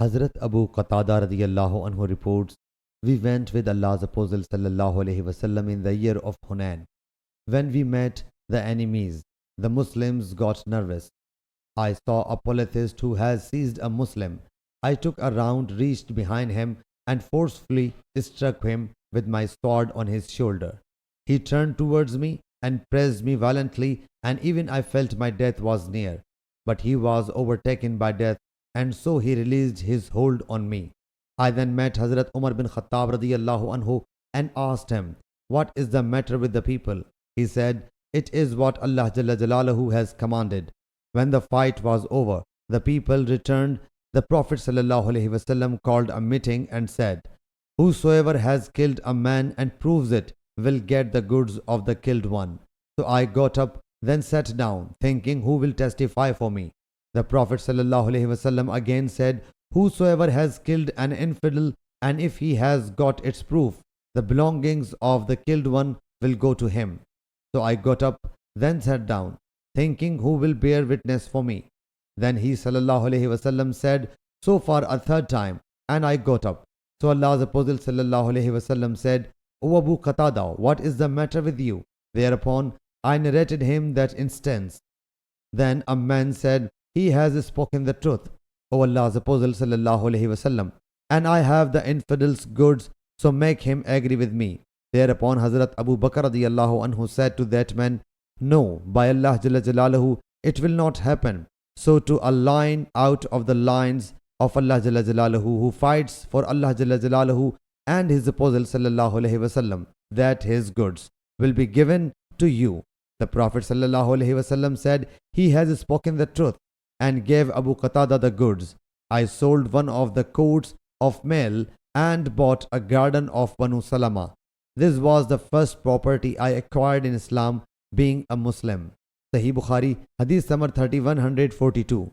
Hazrat Abu Qatada radiyallahu anhu reports, we went with Allah's Apostle sallallahu alaihi wasallam in the year of Hunain. When we met the enemies, the Muslims got nervous. I saw a polytheist who has seized a Muslim. I took a round, reached behind him, and forcefully struck him with my sword on his shoulder. He turned towards me and pressed me violently, and even I felt my death was near. But he was overtaken by death, and so he released his hold on me. I then met Hazrat Umar bin Khattab radiyallahu anhu and asked him, what is the matter with the people? He said, it is what Allah Jalla Jalaluhu has commanded. When the fight was over, the people returned. The Prophet sallallahu alaihi wasallam called a meeting and said, whosoever has killed a man and proves it will get the goods of the killed one. So I got up, then sat down, thinking who will testify for me. The Prophet sallallahu alaihi wasallam again said, whosoever has killed an infidel, and if he has got its proof, the belongings of the killed one will go to him. So I got up, then sat down, thinking who will bear witness for me. Then he sallallahu alaihi wasallam said, so far a third time, and I got up. So Allah's Apostle sallallahu alaihi wasallam said, O Abu Qatada, what is the matter with you? Thereupon I narrated him that instance. Then a man said, he has spoken the truth, O Allah's Apostle sallallahu alaihi wasallam, and I have the infidel's goods, so make him agree with me. Thereupon Hazrat Abu Bakr radiyallahu anhu said to that man, no, by Allah Jalla Jalaluhu, it will not happen. So to a line out of the lines of Allah Jalla Jalaluhu, who fights for Allah Jalla Jalaluhu and his Apostle sallallahu alaihi wasallam, that his goods will be given to you. The Prophet sallallahu alaihi wasallam said, he has spoken the truth, and gave Abu Qatada the goods. I sold one of the coats of mail and bought a garden of Banu Salama. This was the first property I acquired in Islam, being a Muslim. Sahih Bukhari, Hadith number 3142.